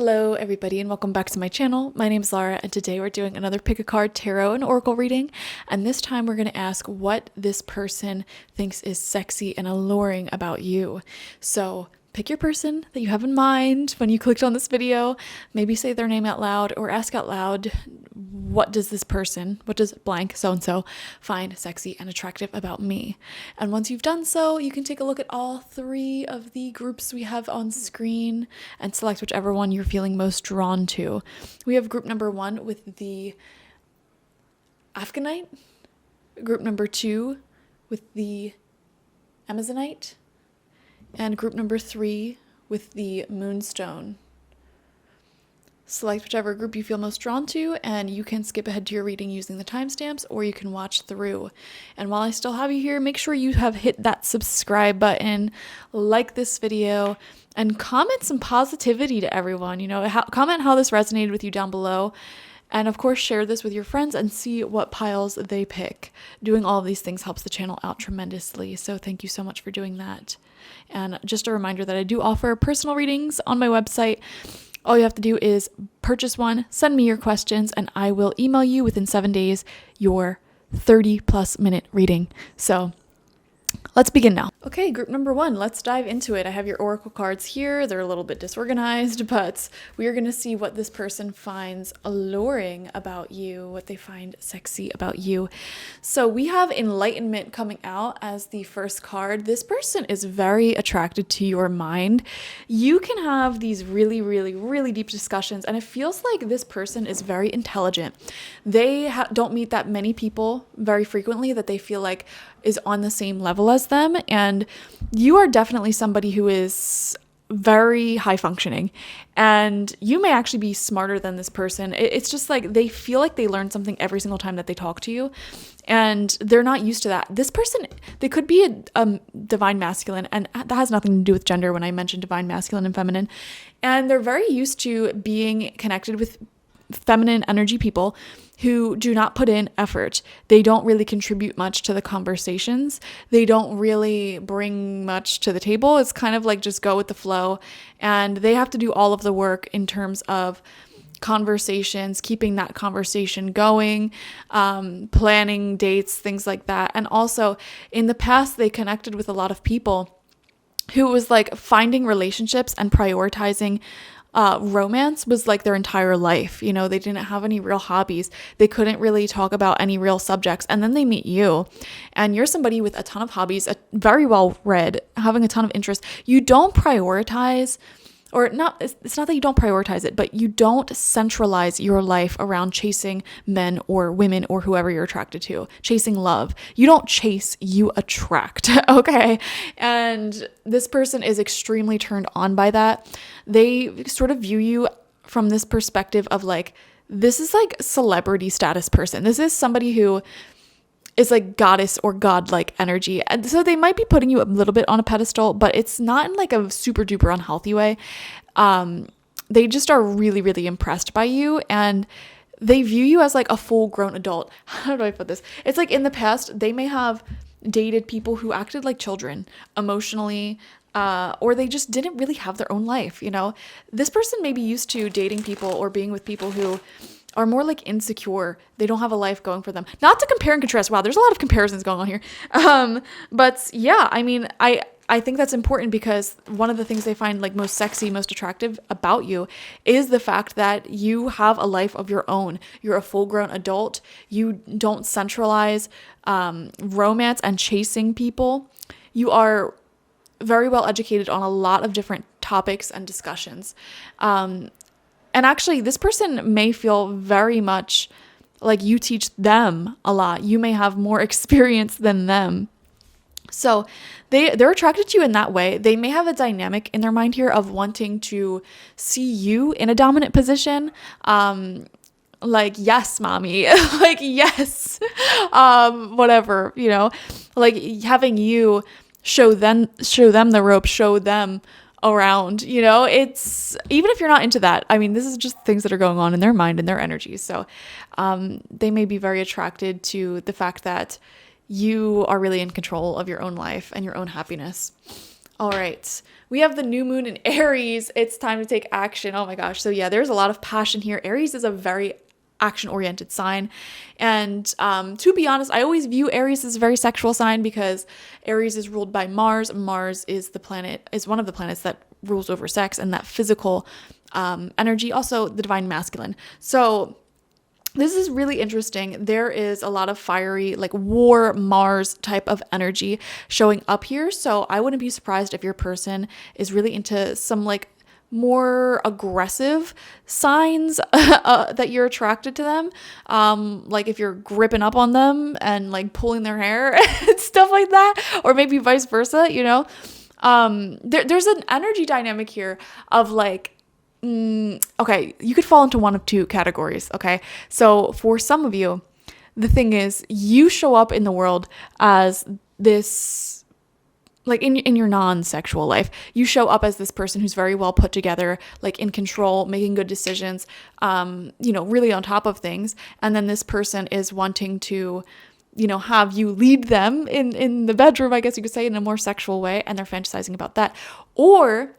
Hello everybody and welcome back to my channel. My name is Laura and today we're doing another pick a card tarot and oracle reading, and this time we're going to ask what this person thinks is sexy and alluring about you. So pick your person that you have in mind when you clicked on this video, maybe say their name out loud or ask out loud, what does blank so-and-so find sexy and attractive about me? And once you've done so, you can take a look at all three of the groups we have on screen and select whichever one you're feeling most drawn to. We have group number 1 with the Afghanite, group number 2 with the Amazonite, and group number 3 with the Moonstone. Select whichever group you feel most drawn to, and you can skip ahead to your reading using the timestamps, or you can watch through. And while I still have you here, make sure you have hit that subscribe button, like this video, and comment some positivity to everyone. Comment how this resonated with you down below. And of course, share this with your friends and see what piles they pick. Doing all of these things helps the channel out tremendously. So thank you so much for doing that. And just a reminder that I do offer personal readings on my website. All you have to do is purchase one, send me your questions, and I will email you within 7 days your 30+ minute reading. So let's begin now. Okay, group number 1, let's dive into it. I have your oracle cards here. They're a little bit disorganized, but we are going to see what this person finds alluring about you, what they find sexy about you. So we have enlightenment coming out as the first card. This person is very attracted to your mind. You can have these really, really, really deep discussions, and it feels like this person is very intelligent. They don't meet that many people very frequently that they feel like is on the same level as them, and you are definitely somebody who is very high functioning, and you may actually be smarter than this person. It's just like they feel like they learn something every single time that they talk to you, and they're not used to that. This person, they could be a divine masculine, and that has nothing to do with gender when I mention divine masculine and feminine, and they're very used to being connected with feminine energy people who do not put in effort. They don't really contribute much to the conversations. They don't really bring much to the table. It's kind of like just go with the flow, and they have to do all of the work in terms of conversations, keeping that conversation going, planning dates, things like that. And also in the past, they connected with a lot of people who was like finding relationships and prioritizing romance was like their entire life. They didn't have any real hobbies. They couldn't really talk about any real subjects. And then they meet you, and you're somebody with a ton of hobbies, very well read, having a ton of interest. You don't prioritize, or not, it's not that you don't prioritize it, but you don't centralize your life around chasing men or women or whoever you're attracted to, chasing love. You don't chase, you attract, okay? And this person is extremely turned on by that. They sort of view you from this perspective of like, this is like celebrity status person. This is somebody who is like goddess or godlike energy. And so they might be putting you a little bit on a pedestal, but it's not in like a super duper unhealthy way. They just are really, really impressed by you, and they view you as like a full grown adult. How do I put this? It's like in the past, they may have dated people who acted like children emotionally, or they just didn't really have their own life. This person may be used to dating people or being with people who are more like insecure. They don't have a life going for them. Not to compare and contrast. Wow, there's a lot of comparisons going on here. But yeah, I mean, I think that's important, because one of the things they find like most sexy, most attractive about you is the fact that you have a life of your own. You're a full-grown adult. You don't centralize romance and chasing people. You are very well educated on a lot of different topics and discussions. And actually, this person may feel very much like you teach them a lot. You may have more experience than them. So they're attracted to you in that way. They may have a dynamic in their mind here of wanting to see you in a dominant position. Like, yes, mommy, like, yes, whatever, like having you show them the rope, show them around, it's, even if you're not into that, I mean, this is just things that are going on in their mind and their energies. So they may be very attracted to the fact that you are really in control of your own life and your own happiness. All right. We have the new moon in Aries. It's time to take action. Oh my gosh. So yeah, there's a lot of passion here. Aries is a very action-oriented sign. And to be honest, I always view Aries as a very sexual sign because Aries is ruled by Mars. Mars is one of the planets that rules over sex and that physical energy, also the divine masculine. So this is really interesting. There is a lot of fiery, like war Mars type of energy showing up here. So I wouldn't be surprised if your person is really into some like more aggressive signs that you're attracted to them. Like if you're gripping up on them and like pulling their hair and stuff like that, or maybe vice versa, you know. There's an energy dynamic here of like, okay, you could fall into one of two categories. Okay. So for some of you, the thing is you show up in the world as this, like in your non-sexual life, you show up as this person who's very well put together, like in control, making good decisions, really on top of things. And then this person is wanting to, have you lead them in the bedroom, I guess you could say, in a more sexual way. And they're fantasizing about that. Or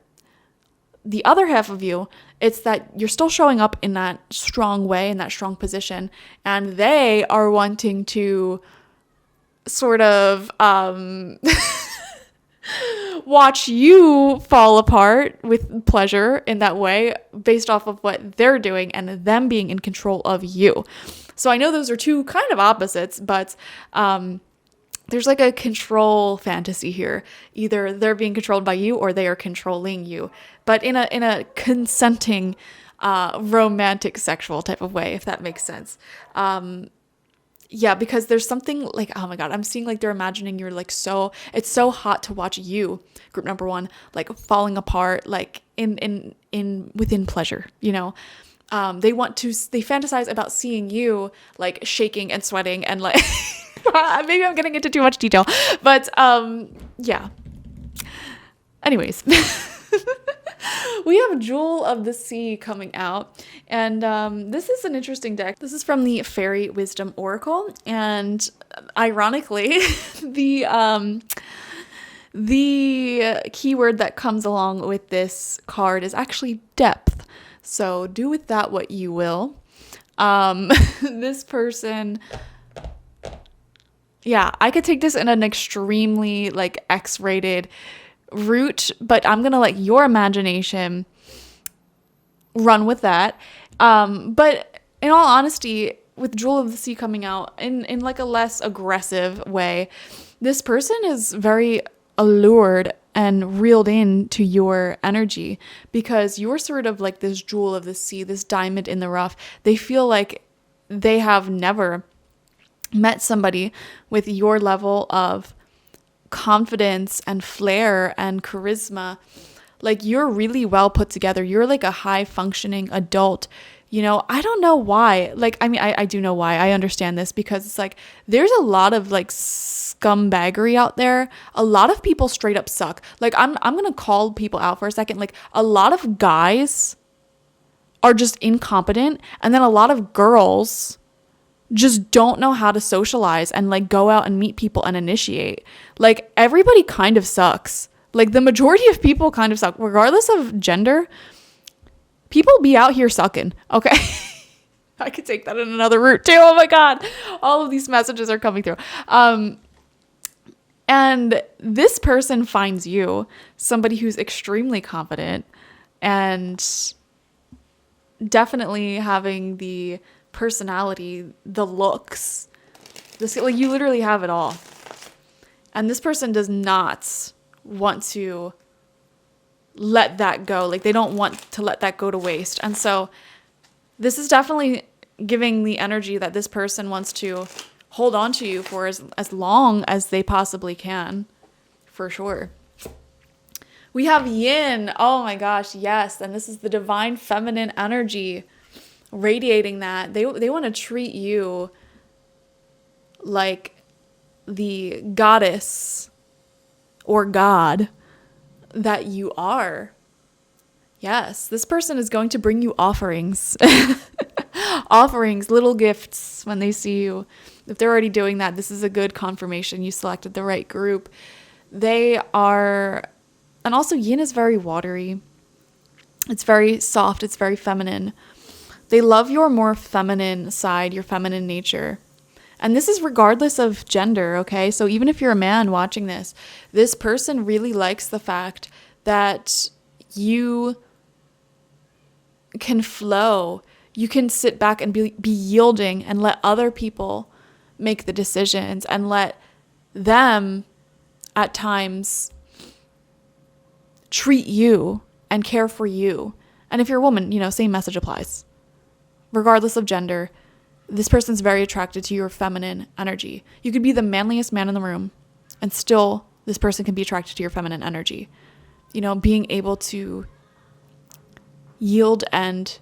the other half of you, it's that you're still showing up in that strong way, in that strong position. And they are wanting to sort of, watch you fall apart with pleasure in that way based off of what they're doing and them being in control of you. So I know those are two kind of opposites, but there's like a control fantasy here. Either they're being controlled by you or they are controlling you, but in a consenting, romantic, sexual type of way, if that makes sense. Yeah, because there's something like, oh my God, I'm seeing like they're imagining you're like it's so hot to watch you, group number one, like falling apart, like in within pleasure, they fantasize about seeing you like shaking and sweating and like, maybe I'm getting into too much detail, but yeah. Anyways. We have Jewel of the Sea coming out, and this is an interesting deck. This is from the Fairy Wisdom Oracle, and ironically, the keyword that comes along with this card is actually depth. So do with that what you will. This person, yeah, I could take this in an extremely like X-rated route, but I'm gonna let your imagination run with that. But in all honesty, with Jewel of the Sea coming out in like a less aggressive way, this person is very allured and reeled in to your energy because you're sort of like this jewel of the sea, this diamond in the rough. They feel like they have never met somebody with your level of confidence and flair and charisma. Like you're really well put together. You're like a high functioning adult. I don't know why. Like, I mean, I do know why. I understand this because it's like there's a lot of like scumbaggery out there. A lot of people straight up suck. Like I'm gonna call people out for a second. Like a lot of guys are just incompetent, and then a lot of girls just don't know how to socialize and like go out and meet people and initiate. Like everybody kind of sucks. Like the majority of people kind of suck, regardless of gender. People be out here sucking. Okay. I could take that in another route too. Oh my God. All of these messages are coming through. And this person finds you somebody who's extremely confident and definitely having the personality, the looks, like you literally have it all. And this person does not want to let that go. Like they don't want to let that go to waste. And so this is definitely giving the energy that this person wants to hold on to you for as long as they possibly can, for sure. We have Yin. Oh my gosh, yes. And this is the divine feminine energy radiating that. They want to treat you like the goddess or god that you are. Yes, this person is going to bring you offerings. Offerings, little gifts when they see you. If they're already doing that, this is a good confirmation you selected the right group. They are And also yin is very watery. It's very soft. It's very feminine. They love your more feminine side, your feminine nature. And this is regardless of gender, okay? So even if you're a man watching this person really likes the fact that you can flow. You can sit back and be yielding and let other people make the decisions and let them at times treat you and care for you. And if you're a woman, you know, same message applies. Regardless of gender, this person's very attracted to your feminine energy. You could be the manliest man in the room and still this person can be attracted to your feminine energy. You know, being able to yield and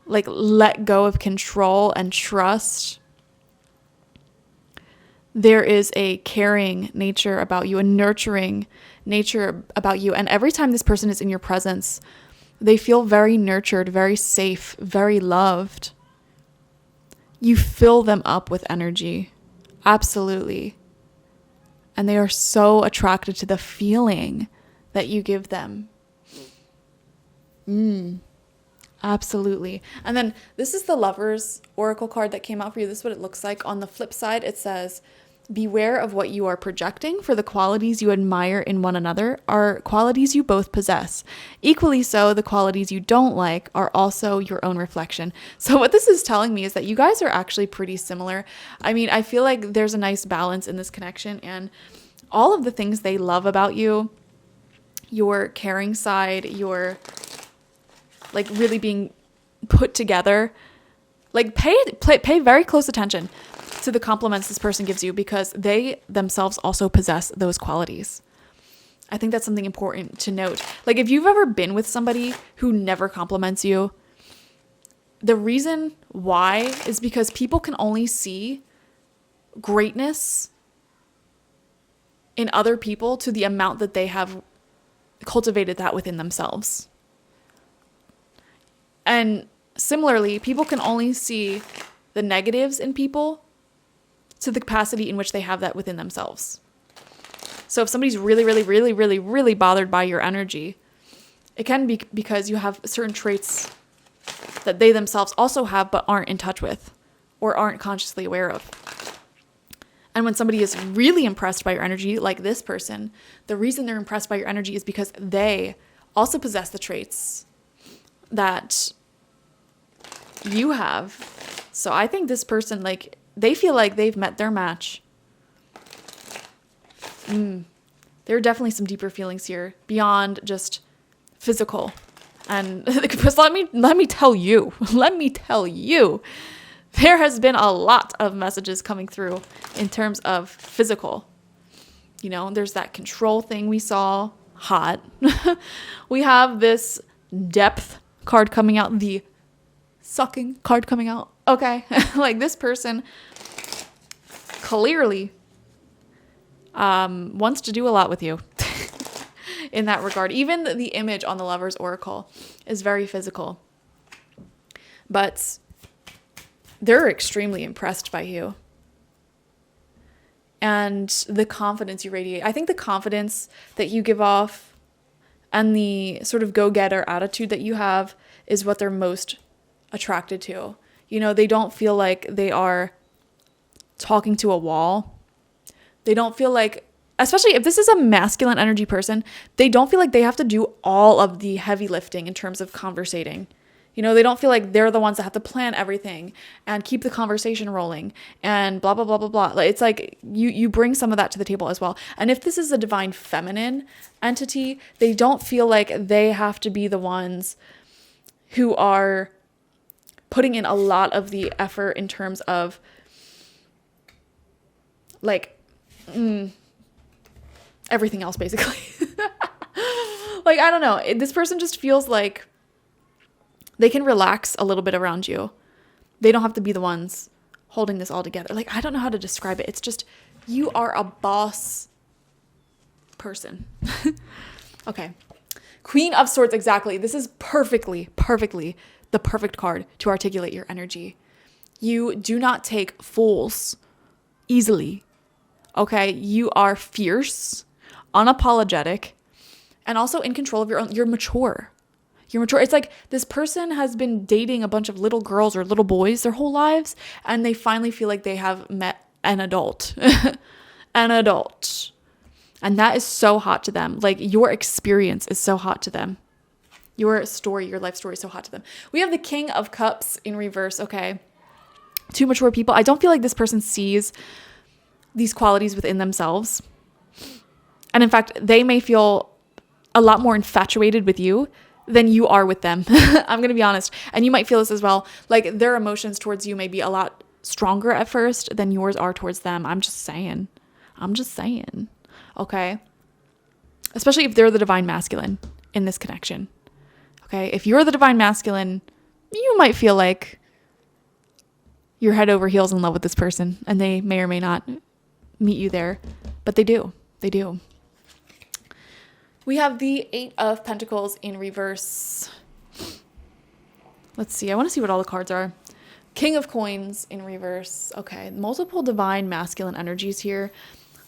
like let go of control and trust. There is a caring nature about you, a nurturing nature about you. And every time this person is in your presence, they feel very nurtured, very safe, very loved. You fill them up with energy. Absolutely. And they are so attracted to the feeling that you give them. Absolutely. And then this is the Lovers Oracle card that came out for you. This is what it looks like. On the flip side, it says, beware of what you are projecting, for the qualities you admire in one another are qualities you both possess. Equally so, the qualities you don't like are also your own reflection. So what this is telling me is that you guys are actually pretty similar. I mean, I feel like there's a nice balance in this connection, and all of the things they love about you, your caring side, your like really being put together, like pay very close attention to the compliments this person gives you, because they themselves also possess those qualities. I think that's something important to note. Like if you've ever been with somebody who never compliments you, the reason why is because people can only see greatness in other people to the amount that they have cultivated that within themselves. And similarly, people can only see the negatives in people to the capacity in which they have that within themselves. So if somebody's really bothered by your energy, it can be because you have certain traits that they themselves also have but aren't in touch with or aren't consciously aware of. And when somebody is really impressed by your energy, like this person, the reason they're impressed by your energy is because they also possess the traits that you have. So I think this person, like, they feel like they've met their match. There are definitely some deeper feelings here beyond just physical. And because let me tell you, there has been a lot of messages coming through in terms of physical. You know, there's that control thing we saw, hot. We have this depth card coming out, the sucking card coming out. Okay. Like this person clearly wants to do a lot with you in that regard. Even the image on the Lovers Oracle is very physical, but they're extremely impressed by you and the confidence you radiate. I think the confidence that you give off and the sort of go-getter attitude that you have is what they're most attracted to. You know, they don't feel like they are talking to a wall. They don't feel like, especially if this is a masculine energy person, they don't feel like they have to do all of the heavy lifting in terms of conversating. You know, they don't feel like they're the ones that have to plan everything and keep the conversation rolling and blah, blah, blah, blah, blah. It's like you bring some of that to the table as well. And if this is a divine feminine entity, they don't feel like they have to be the ones who are putting in a lot of the effort in terms of like everything else, basically. Like, I don't know. This person just feels like they can relax a little bit around you. They don't have to be the ones holding this all together. Like, I don't know how to describe it. It's just, you are a boss person. Okay. Queen of Swords, exactly. This is perfectly the perfect card to articulate your energy. You do not take fools easily. Okay? You are fierce, unapologetic, and also in control of your own. You're mature. You're mature. It's like this person has been dating a bunch of little girls or little boys their whole lives, and they finally feel like they have met an adult. An adult. And that is so hot to them. Like, your experience is so hot to them. Your story, your life story is so hot to them. We have the King of Cups in reverse. Okay. Two mature people. I don't feel like this person sees these qualities within themselves. And in fact, they may feel a lot more infatuated with you than you are with them. I'm going to be honest. And you might feel this as well. Like, their emotions towards you may be a lot stronger at first than yours are towards them. I'm just saying. Okay. Especially if they're the divine masculine in this connection. Okay. If you're the divine masculine, you might feel like you're head over heels in love with this person, and they may or may not meet you there, but they do. They do. We have the 8 of Pentacles in reverse. Let's see. I want to see what all the cards are. King of Coins in reverse. Okay. Multiple divine masculine energies here.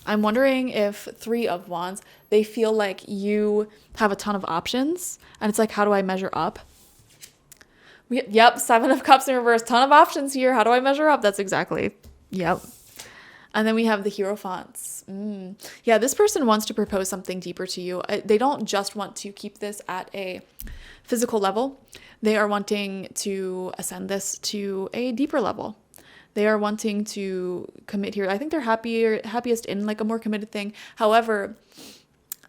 I'm wondering if 3 of Wands, they feel like you have a ton of options, and it's like, how do I measure up? Yep. 7 of Cups in reverse. Ton of options here. How do I measure up? That's exactly. Yep. And then we have the Hierophants. Yeah, this person wants to propose something deeper to you. They don't just want to keep this at a physical level. They are wanting to ascend this to a deeper level. They are wanting to commit here. I think they're happiest in like a more committed thing. However,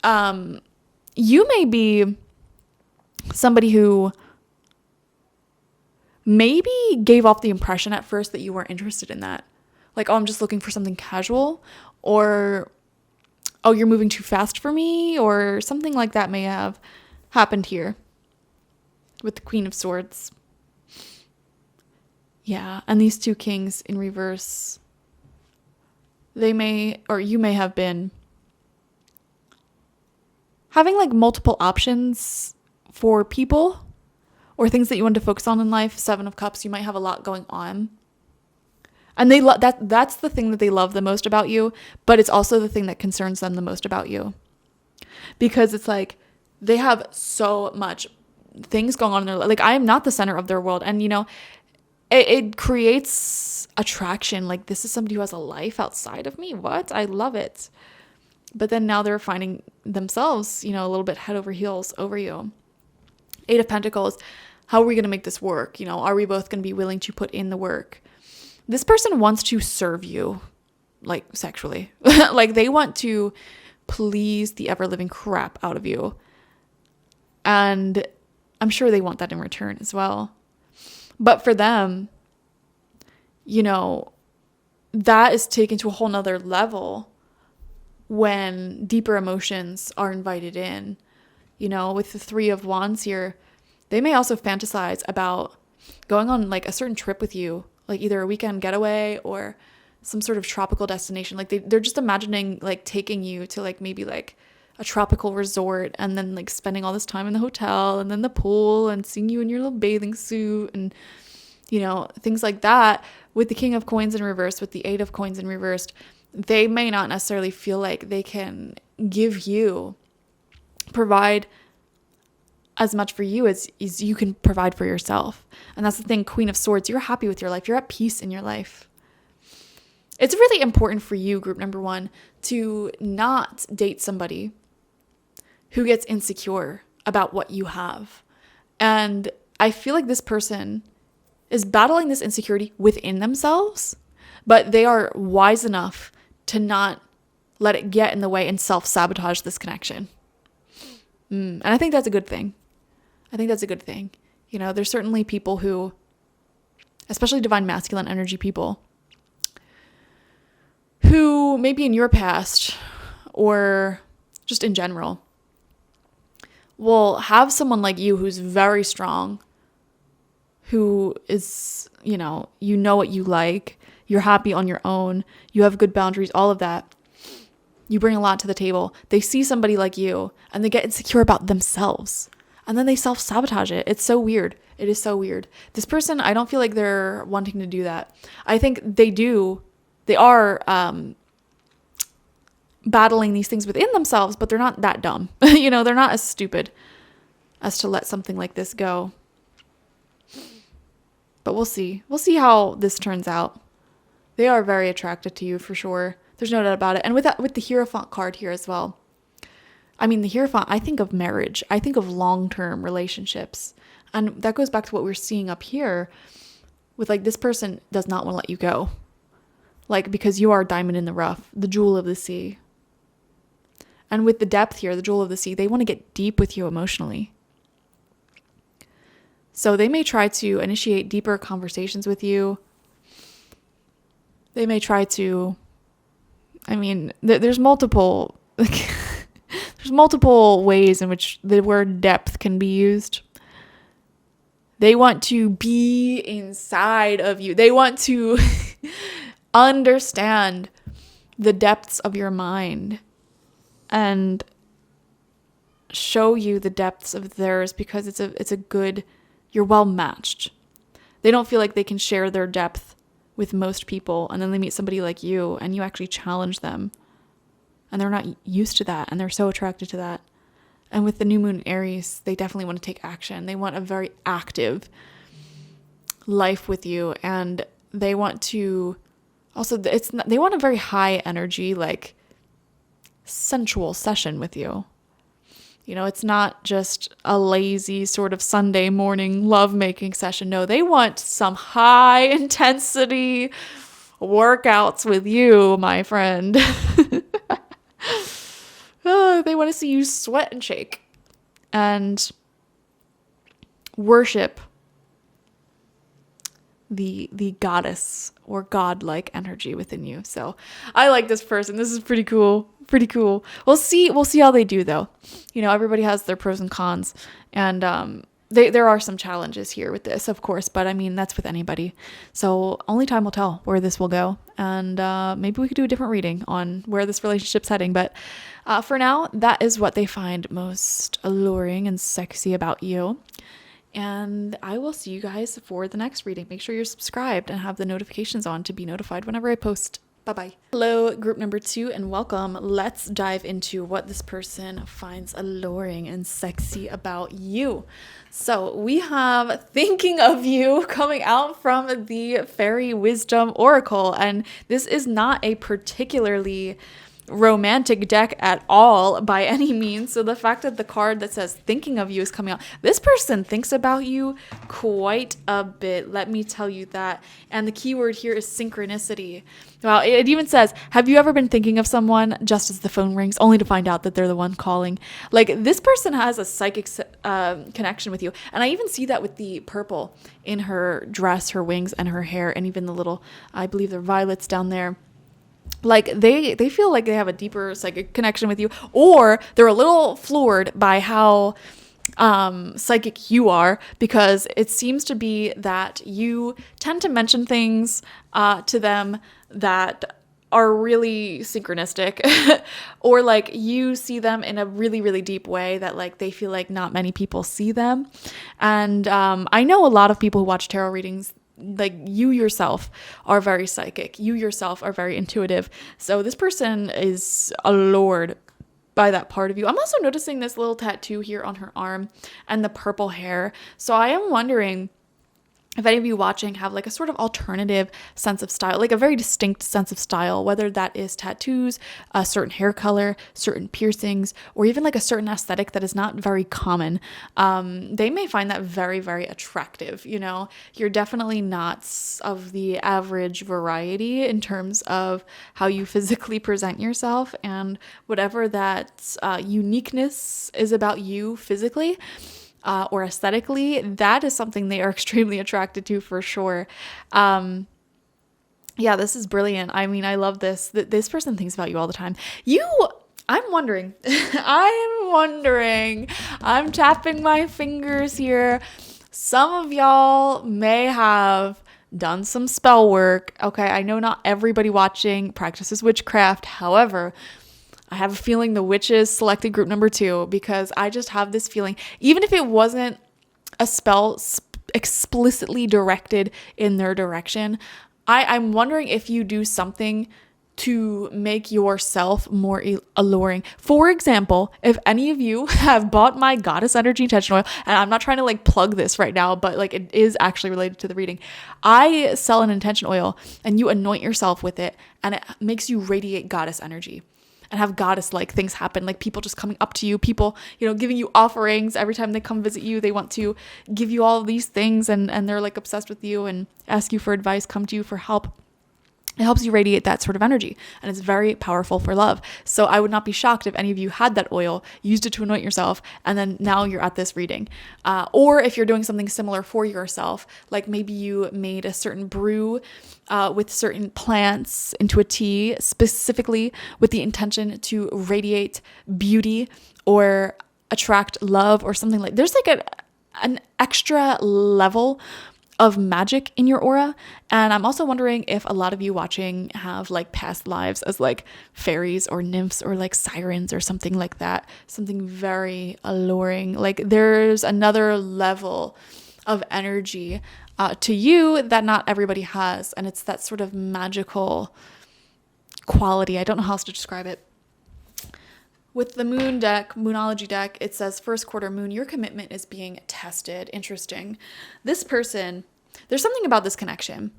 you may be somebody who maybe gave off the impression at first that you weren't interested in that. Like, oh, I'm just looking for something casual, or, oh, you're moving too fast for me, or something like that may have happened here with the Queen of Swords. Yeah, and these 2 kings in reverse, they may, or you may have been having like multiple options for people or things that you want to focus on in life. 7 of Cups, you might have a lot going on. And they that's the thing that they love the most about you, but it's also the thing that concerns them the most about you. Because it's like they have so much things going on in their life. Like, I am not the center of their world. And, you know, it creates attraction. Like, this is somebody who has a life outside of me. What? I love it. But then now they're finding themselves, you know, a little bit head over heels over you. 8 of Pentacles. How are we going to make this work? You know, are we both going to be willing to put in the work? This person wants to serve you, like, sexually. Like, they want to please the ever-living crap out of you. And I'm sure they want that in return as well. But for them, you know, that is taken to a whole nother level when deeper emotions are invited in. You know, with the 3 of Wands here, they may also fantasize about going on like a certain trip with you, like either a weekend getaway or some sort of tropical destination. Like they're just imagining like taking you to like maybe like a tropical resort and then like spending all this time in the hotel and then the pool and seeing you in your little bathing suit and, you know, things like that. With the King of Coins in reverse, with the 8 of Coins in reversed, they may not necessarily feel like they can provide as much for you as you can provide for yourself. And that's the thing, Queen of Swords, you're happy with your life. You're at peace in your life. It's really important for you, group number 1, to not date somebody who gets insecure about what you have. And I feel like this person is battling this insecurity within themselves, but they are wise enough to not let it get in the way and self-sabotage this connection. And I think that's a good thing. You know, there's certainly people who, especially divine masculine energy people, who maybe in your past or just in general will have someone like you who's very strong, who is, you know what you like, you're happy on your own, you have good boundaries, all of that. You bring a lot to the table. They see somebody like you and they get insecure about themselves and then they self-sabotage it. It's so weird. It is so weird. This person, I don't feel like they're wanting to do that. I think they are battling these things within themselves, but they're not that dumb. You know, they're not as stupid as to let something like this go. But we'll see. We'll see how this turns out. They are very attracted to you for sure. There's no doubt about it. And with the Hierophant card here as well. I mean, the Hierophant, I think of marriage. I think of long-term relationships. And that goes back to what we're seeing up here with like this person does not want to let you go. Like, because you are a diamond in the rough, the jewel of the sea. And with the depth here, the jewel of the sea, they want to get deep with you emotionally. So they may try to initiate deeper conversations with you. They may try to, I mean, there's multiple, there's multiple ways in which the word depth can be used. They want to be inside of you. They want to understand the depths of your mind and show you the depths of theirs, because it's a good, you're well matched. They don't feel like they can share their depth with most people, and then they meet somebody like you and you actually challenge them, and they're not used to that, and they're so attracted to that. And with the new moon in Aries, they definitely want to take action. They want a very active life with you, and they want to also, they want a very high energy, like sensual session with you. You know, it's not just a lazy sort of Sunday morning lovemaking session. No, they want some high intensity workouts with you, my friend. Oh, they want to see you sweat and shake and worship the goddess or godlike energy within you. So I like this person. This is pretty cool. Pretty cool. We'll see how they do, though. You know, everybody has their pros and cons, and there are some challenges here with this, of course, but I mean, that's with anybody. So only time will tell where this will go, and maybe we could do a different reading on where this relationship's heading. But for now, that is what they find most alluring and sexy about you. And I will see you guys for the next reading. Make sure you're subscribed and have the notifications on to be notified whenever I post. Bye-bye. Hello, group number 2, and welcome. Let's dive into what this person finds alluring and sexy about you. So we have Thinking of You coming out from the Fairy Wisdom Oracle, and this is not a particularly romantic deck at all by any means. So the fact that the card that says Thinking of You is coming out, this person thinks about you quite a bit, let me tell you that. And the keyword here is synchronicity. Well, it even says, have you ever been thinking of someone just as the phone rings, only to find out that they're the one calling? Like, this person has a psychic connection with you. And I even see that with the purple in her dress, her wings, and her hair, and even the little, I believe they're violets down there. Like, they feel like they have a deeper psychic connection with you, or they're a little floored by how psychic you are, because it seems to be that you tend to mention things to them that are really synchronistic or like you see them in a really, really deep way that like they feel like not many people see them. And I know a lot of people who watch tarot readings, like you yourself are very psychic, you yourself are very intuitive, so this person is allured by that part of you. I'm also noticing this little tattoo here on her arm and the purple hair, so I am wondering if any of you watching have like a sort of alternative sense of style, like a very distinct sense of style, whether that is tattoos, a certain hair color, certain piercings, or even like a certain aesthetic that is not very common. They may find that very, very attractive. You know, you're definitely not of the average variety in terms of how you physically present yourself, and whatever that uniqueness is about you physically, or aesthetically, that is something they are extremely attracted to for sure. Yeah, this is brilliant. I mean, I love this. This person thinks about you all the time. I'm wondering, I'm tapping my fingers here. Some of y'all may have done some spell work. Okay, I know not everybody watching practices witchcraft. However, I have a feeling the witches selected group number 2 because I just have this feeling, even if it wasn't a spell explicitly directed in their direction, I'm wondering if you do something to make yourself more alluring. For example, if any of you have bought my Goddess Energy Intention Oil, and I'm not trying to like plug this right now, but like it is actually related to the reading. I sell an intention oil and you anoint yourself with it and it makes you radiate goddess energy and have goddess-like things happen, like people just coming up to you, people, you know, giving you offerings every time they come visit you. They want to give you all of these things and they're like obsessed with you and ask you for advice, come to you for help. It helps you radiate that sort of energy, and it's very powerful for love. So I would not be shocked if any of you had that oil, used it to anoint yourself, and then now you're at this reading. Or if you're doing something similar for yourself, like maybe you made a certain brew with certain plants into a tea, specifically with the intention to radiate beauty or attract love or something like. There's like an extra level of magic in your aura. And I'm also wondering if a lot of you watching have like past lives as like fairies or nymphs or like sirens or something like that. Something very alluring. Like there's another level of energy to you that not everybody has. And it's that sort of magical quality. I don't know how else to describe it. With the moon deck, Moonology deck, it says first quarter moon, your commitment is being tested. Interesting. This person, there's something about this connection.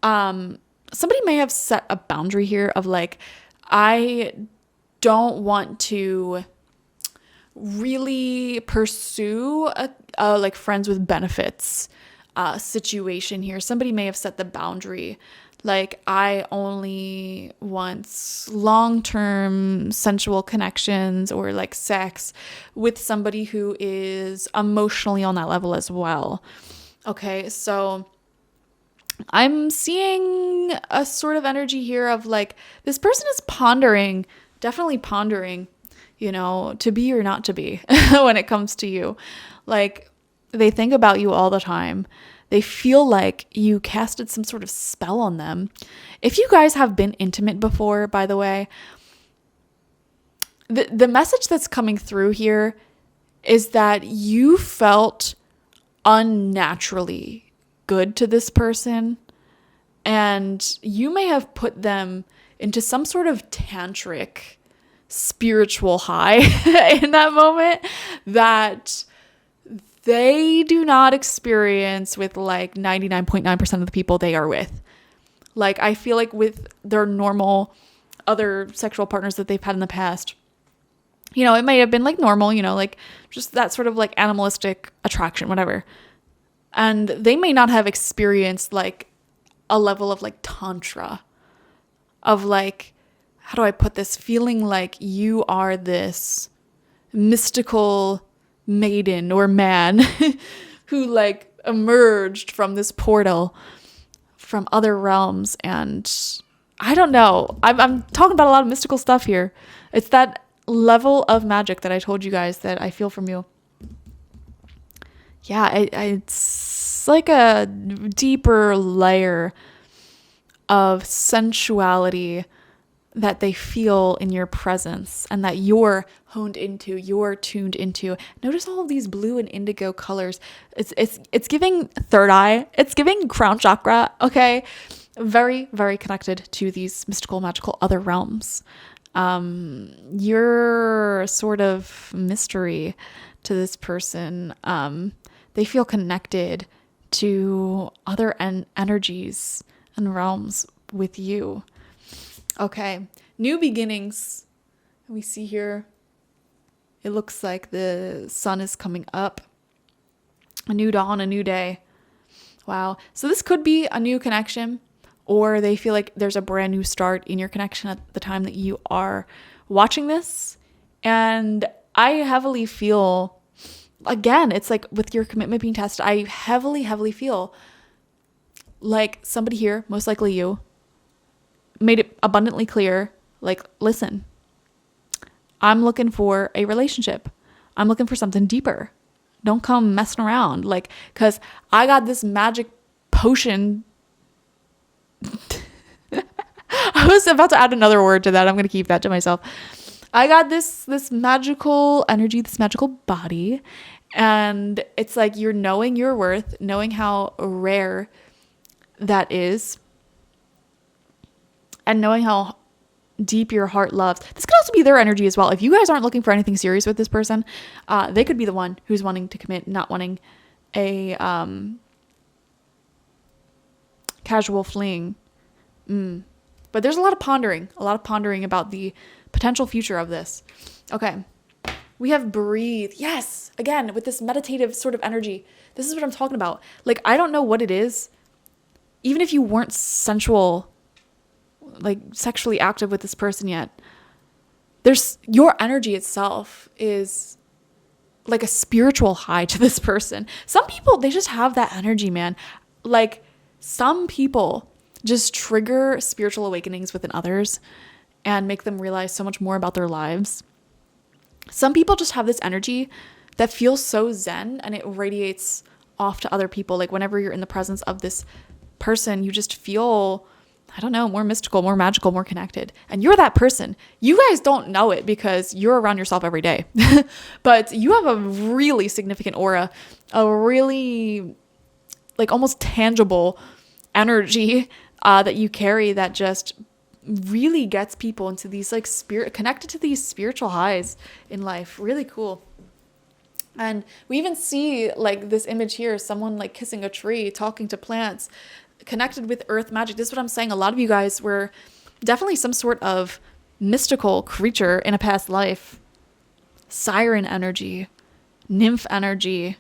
Somebody may have set a boundary here of like, I don't want to really pursue a like friends with benefits situation here. Somebody may have set the boundary. Like, I only want long-term sensual connections or like sex with somebody who is emotionally on that level as well. Okay, so I'm seeing a sort of energy here of like, this person is pondering, definitely pondering, you know, to be or not to be when it comes to you. Like, they think about you all the time. They feel like you casted some sort of spell on them. If you guys have been intimate before, by the way, the message that's coming through here is that you felt unnaturally good to this person, and you may have put them into some sort of tantric spiritual high in that moment that they do not experience with like 99.9% of the people they are with. Like, I feel like with their normal other sexual partners that they've had in the past, you know, it may have been like normal, you know, like just that sort of like animalistic attraction, whatever. And they may not have experienced like a level of like tantra, of like, how do I put this? Feeling like you are this mystical maiden or man who like emerged from this portal from other realms. And I don't know, I'm talking about a lot of mystical stuff here. It's that level of magic that I told you guys that I feel from you. Yeah, it's like a deeper layer of sensuality that they feel in your presence and that you're honed into, you're tuned into. Notice all of these blue and indigo colors. It's giving third eye. It's giving crown chakra, okay? Very, very connected to these mystical, magical other realms. You're sort of mystery to this person. They feel connected to other energies and realms with you. Okay, new beginnings. We see here, it looks like the sun is coming up. A new dawn, a new day. Wow. So this could be a new connection, or they feel like there's a brand new start in your connection at the time that you are watching this. And I heavily feel, again, it's like with your commitment being tested, I heavily, heavily feel like somebody here, most likely you, made it abundantly clear, like, listen, I'm looking for a relationship. I'm looking for something deeper. Don't come messing around. Like, because I got this magic potion. I was about to add another word to that. I'm going to keep that to myself. I got this magical energy, this magical body. And it's like you're knowing your worth, knowing how rare that is, and knowing how deep your heart loves. This could also be their energy as well. If you guys aren't looking for anything serious with this person, they could be the one who's wanting to commit, not wanting a casual fling. But there's a lot of pondering about the potential future of this. Okay. We have breathe. Yes. Again, with this meditative sort of energy. This is what I'm talking about. Like, I don't know what it is. Even if you weren't sensually active with this person yet, there's your energy itself is like a spiritual high to this person. Some people, they just have that energy, man. Like, some people just trigger spiritual awakenings within others and make them realize so much more about their lives. Some people just have this energy that feels so zen and it radiates off to other people. Like, whenever you're in the presence of this person, you just feel, I don't know, more mystical, more magical, more connected. And you're that person. You guys don't know it because you're around yourself every day. But you have a really significant aura, a really like almost tangible energy that you carry that just really gets people into these like connected to these spiritual highs in life. Really cool. And we even see like this image here, someone like kissing a tree, talking to plants, connected with earth magic. This is what I'm saying. A lot of you guys were definitely some sort of mystical creature in a past life. Siren energy, nymph energy,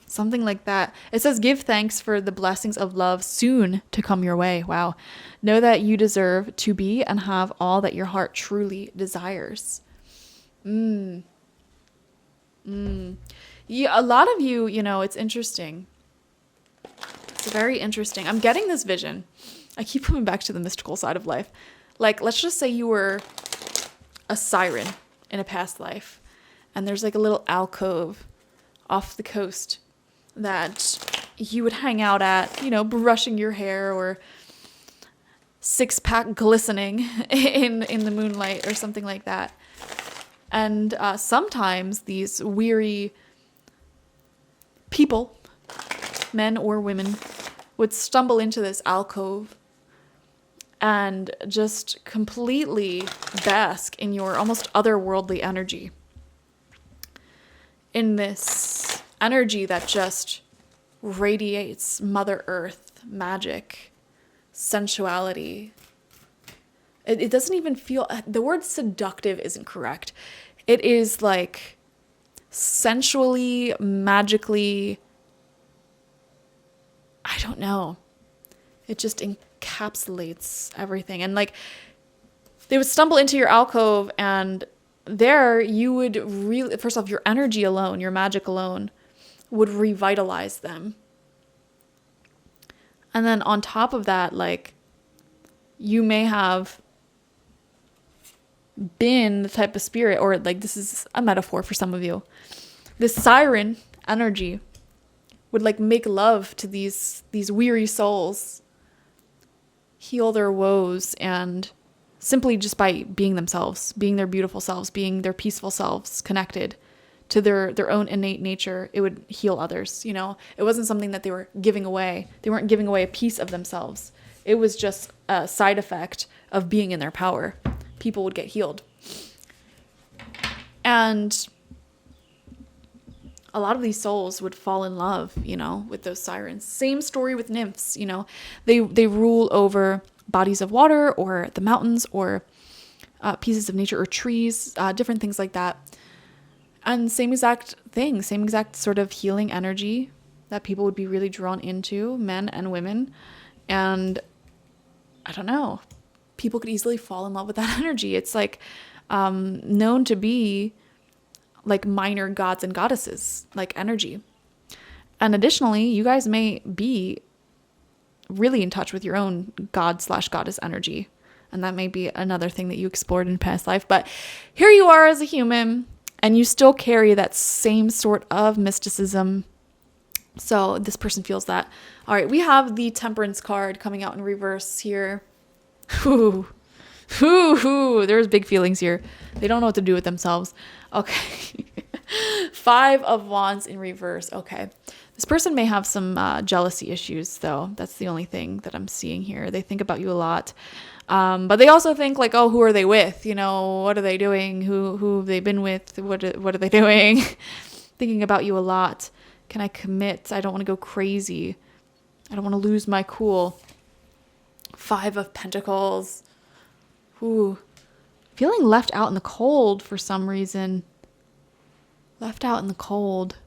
something like that. It says, give thanks for the blessings of love soon to come your way. Wow. Know that you deserve to be and have all that your heart truly desires. Yeah, a lot of you, it's interesting. It's very interesting. I'm getting this vision. I keep coming back to the mystical side of life. Like, let's just say you were a siren in a past life, and there's like a little alcove off the coast that you would hang out at, brushing your hair or six-pack glistening in the moonlight or something like that. And sometimes these weary people, men or women, would stumble into this alcove and just completely bask in your almost otherworldly energy. In this energy that just radiates Mother Earth, magic, sensuality. It doesn't even feel, the word seductive isn't correct. It is like sensually, magically, I don't know. It just encapsulates everything. And like, they would stumble into your alcove, and there you would really, first off, your energy alone, your magic alone would revitalize them. And then on top of that, like, you may have been the type of spirit, or like, this is a metaphor for some of you, this siren energy would like make love to these weary souls, heal their woes, and simply just by being themselves, being their beautiful selves, being their peaceful selves, connected to their own innate nature, it would heal others. It wasn't something that they were giving away. They weren't giving away a piece of themselves. It was just a side effect of being in their power. People would get healed. And a lot of these souls would fall in love, with those sirens. Same story with nymphs, they rule over bodies of water or the mountains or pieces of nature or trees, different things like that. And same exact thing, same exact sort of healing energy that people would be really drawn into, men and women. And I don't know, people could easily fall in love with that energy. It's like known to be like minor gods and goddesses, like energy. And additionally, you guys may be really in touch with your own god/goddess energy. And that may be another thing that you explored in past life. But here you are as a human, and you still carry that same sort of mysticism. So this person feels that. All right, we have the Temperance card coming out in reverse here. There's big feelings here. They don't know what to do with themselves. Okay. 5 of Wands in reverse. Okay. This person may have some jealousy issues, though. That's the only thing that I'm seeing here. They think about you a lot. But they also think like, oh, who are they with? You know, what are they doing? Who have they been with? What are they doing? Thinking about you a lot. Can I commit? I don't want to go crazy. I don't want to lose my cool. 5 of Pentacles. Ooh. Feeling left out in the cold for some reason. Left out in the cold.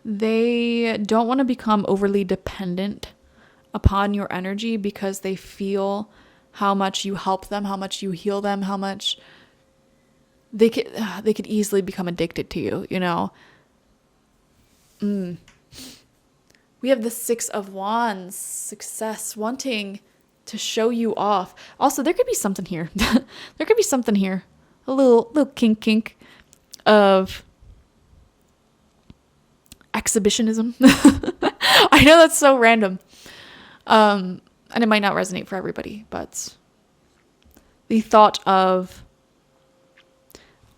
They don't want to become overly dependent upon your energy because they feel how much you help them, how much you heal them, how much they could easily become addicted to you, you know? We have the 6 of Wands, success, wanting to show you off. Also, there could be something here. There could be something here. A little kink of exhibitionism. I know that's so random. And it might not resonate for everybody, but the thought of,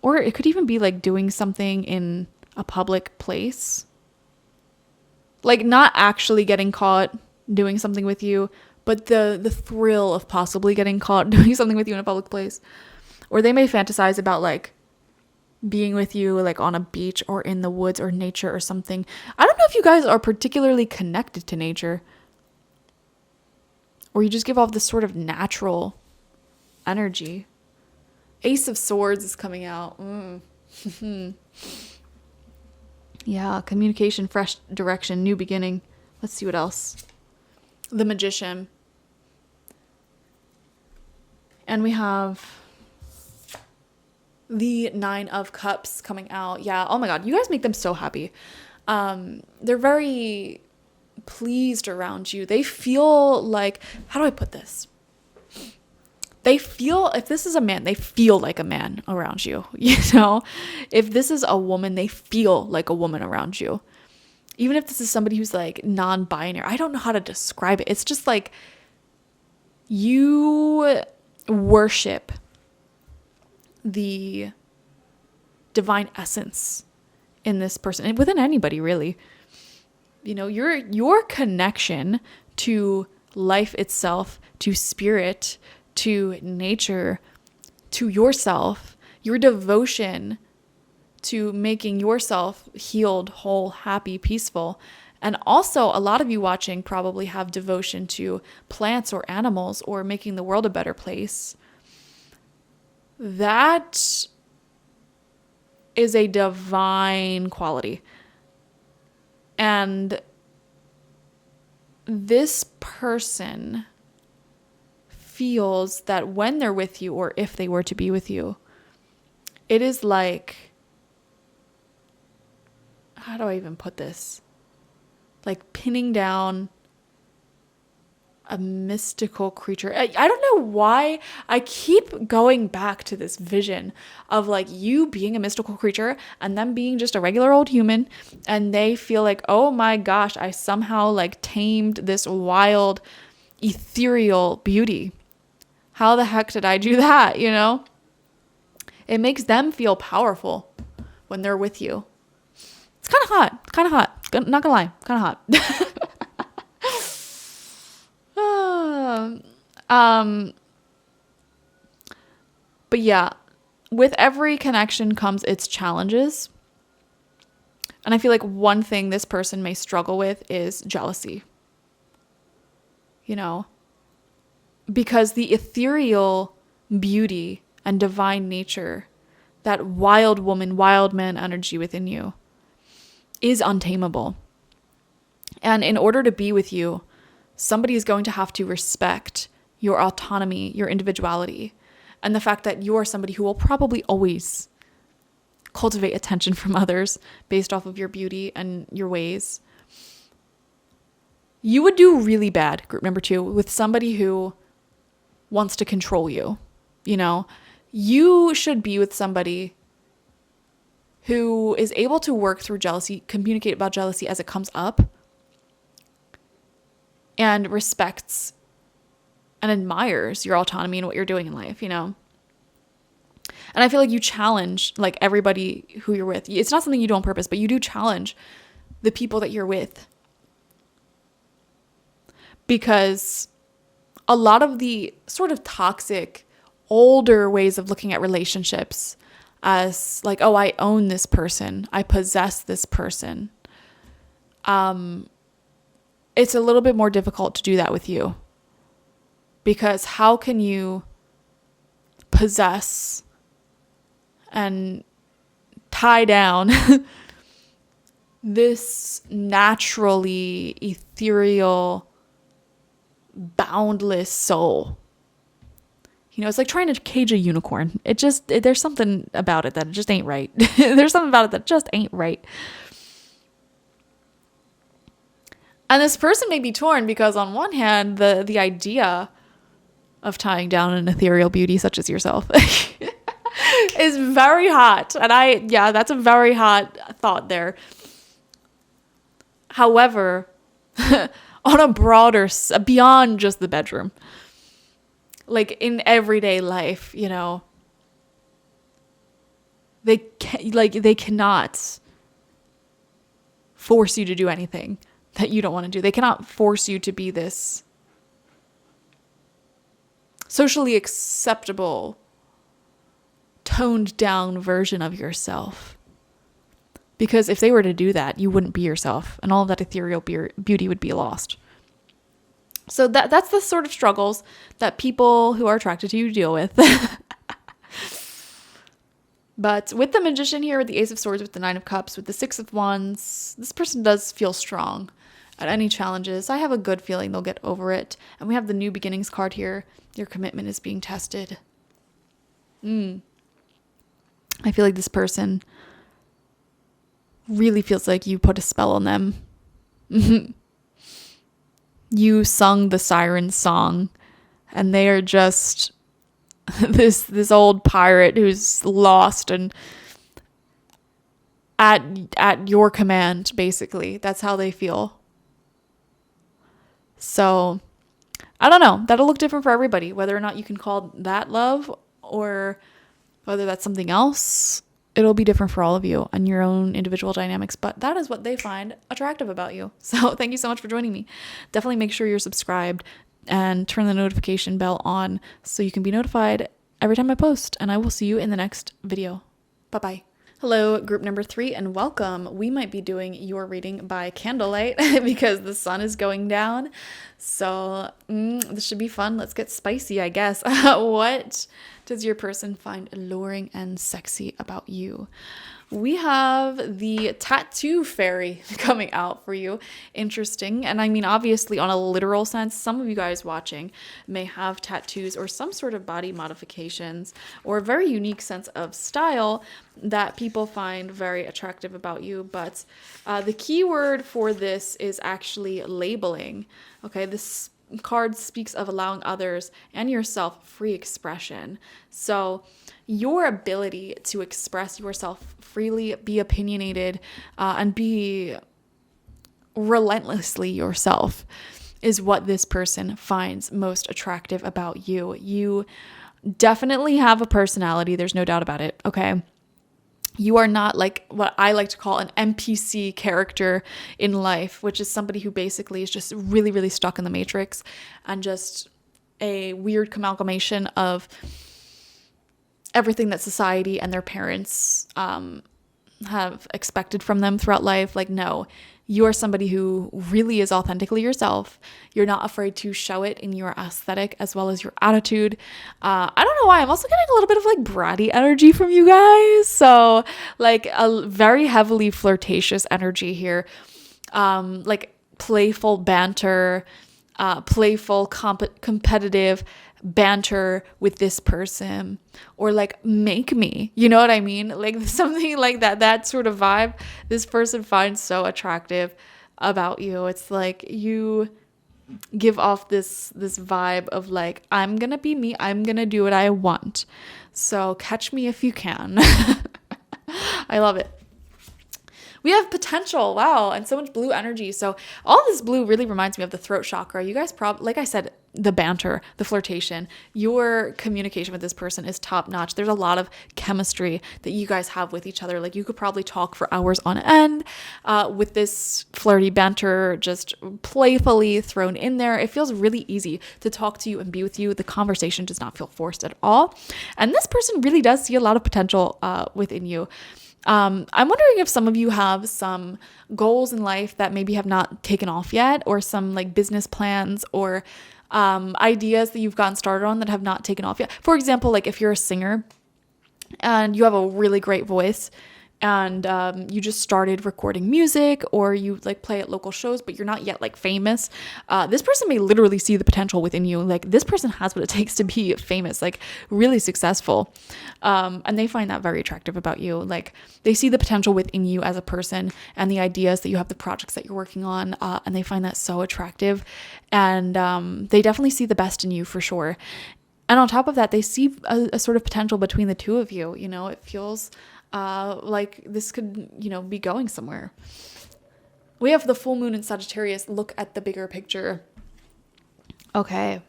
or it could even be like doing something in a public place. Like not actually getting caught doing something with you, but the thrill of possibly getting caught doing something with you in a public place. Or they may fantasize about like being with you like on a beach or in the woods or nature or something. I don't know if you guys are particularly connected to nature, or you just give off this sort of natural energy. Ace of Swords is coming out. Yeah, communication, fresh direction, new beginning. Let's see what else. The Magician. And we have the 9 of Cups coming out. Yeah, oh my God, you guys make them so happy. They're very pleased around you. They feel like, how do I put this? They feel, if this is a man, they feel like a man around you, you know? If this is a woman, they feel like a woman around you. Even if this is somebody who's like non-binary, I don't know how to describe it. It's just like you worship the divine essence in this person, and within anybody really. You know, your connection to life itself, to spirit, to nature, to yourself, your devotion to making yourself healed, whole, happy, peaceful. And also, a lot of you watching probably have devotion to plants or animals or making the world a better place. That is a divine quality. And this person feels that when they're with you, or if they were to be with you, it is like, how do I even put this? Like pinning down a mystical creature. I don't know why I keep going back to this vision of like you being a mystical creature and them being just a regular old human, and they feel like, oh my gosh, I somehow like tamed this wild ethereal beauty. How the heck did I do that? You know, it makes them feel powerful when they're with you. It's kind of hot, not gonna lie, kind of hot. But yeah, with every connection comes its challenges. And I feel like one thing this person may struggle with is jealousy. You know, because the ethereal beauty and divine nature, that wild woman, wild man energy within you is untamable. And in order to be with you, somebody is going to have to respect your autonomy, your individuality, and the fact that you're somebody who will probably always cultivate attention from others based off of your beauty and your ways. You would do really bad, group number 2, with somebody who wants to control you. You know, you should be with somebody who is able to work through jealousy, communicate about jealousy as it comes up, and respects and admires your autonomy and what you're doing in life, you know. And I feel like you challenge like everybody who you're with. It's not something you do on purpose, but you do challenge the people that you're with. Because a lot of the sort of toxic, older ways of looking at relationships as like, oh, I own this person, I possess this person. It's a little bit more difficult to do that with you. Because how can you possess and tie down this naturally ethereal, boundless soul? You know, it's like trying to cage a unicorn. There's something about it that just ain't right. There's something about it that just ain't right. And this person may be torn because on one hand, the idea of tying down an ethereal beauty such as yourself is very hot. And that's a very hot thought there. However, on a broader, beyond just the bedroom, like in everyday life, you know, they cannot force you to do anything that you don't want to do. They cannot force you to be this socially acceptable, toned down version of yourself. Because if they were to do that, you wouldn't be yourself, and all of that ethereal beauty would be lost. So that's the sort of struggles that people who are attracted to you deal with. But with the Magician here, with the Ace of Swords, with the Nine of Cups, with the Six of Wands, this person does feel strong at any challenges. I have a good feeling they'll get over it. And we have the New Beginnings card here. Your commitment is being tested. I feel like this person really feels like you put a spell on them. You sung the siren song, and they are just this old pirate who's lost and at your command, basically. That's how they feel. So I don't know. That'll look different for everybody, whether or not you can call that love or whether that's something else. It'll be different for all of you and your own individual dynamics, but that is what they find attractive about you. So thank you so much for joining me. Definitely make sure you're subscribed and turn the notification bell on so you can be notified every time I post, and I will see you in the next video. Bye-bye. Hello, group number 3, and welcome. We might be doing your reading by candlelight because the sun is going down. So this should be fun. Let's get spicy, I guess. What does your person find alluring and sexy about you? We have the tattoo fairy coming out for you. Interesting. And I mean, obviously, on a literal sense, some of you guys watching may have tattoos or some sort of body modifications or a very unique sense of style that people find very attractive about you. But the key word for this is actually labeling. Okay, this card speaks of allowing others and yourself free expression. So your ability to express yourself freely, be opinionated, and be relentlessly yourself is what this person finds most attractive about you. You definitely have a personality. There's no doubt about it. Okay. You are not like what I like to call an NPC character in life, which is somebody who basically is just really, really stuck in the matrix and just a weird amalgamation of everything that society and their parents have expected from them throughout life. Like, no, you're somebody who really is authentically yourself. You're not afraid to show it in your aesthetic as well as your attitude. I don't know why. I'm also getting a little bit of like bratty energy from you guys. So like a very heavily flirtatious energy here. Like playful banter, playful competitive banter with this person, or like make me, you know what I mean? Like something like that sort of vibe this person finds so attractive about you. It's like you give off this vibe of like, I'm gonna be me, I'm gonna do what I want, so catch me if you can. I love it. We have potential, wow, and so much blue energy. So all this blue really reminds me of the throat chakra. You guys like I said, the banter, the flirtation. Your communication with this person is top notch. There's a lot of chemistry that you guys have with each other. Like you could probably talk for hours on end with this flirty banter just playfully thrown in there. It feels really easy to talk to you and be with you. The conversation does not feel forced at all. And this person really does see a lot of potential within you. I'm wondering if some of you have some goals in life that maybe have not taken off yet, or some like business plans or ideas that you've gotten started on that have not taken off yet. For example, like if you're a singer and you have a really great voice and you just started recording music, or you like play at local shows, but you're not yet like famous, this person may literally see the potential within you. Like this person has what it takes to be famous, like really successful. And they find that very attractive about you. Like they see the potential within you as a person and the ideas that you have, the projects that you're working on, and they find that so attractive. And they definitely see the best in you for sure. And on top of that, they see a sort of potential between the two of you. You know, it feels like this could, you know, be going somewhere. We have the full moon in Sagittarius. Look at the bigger picture. Okay.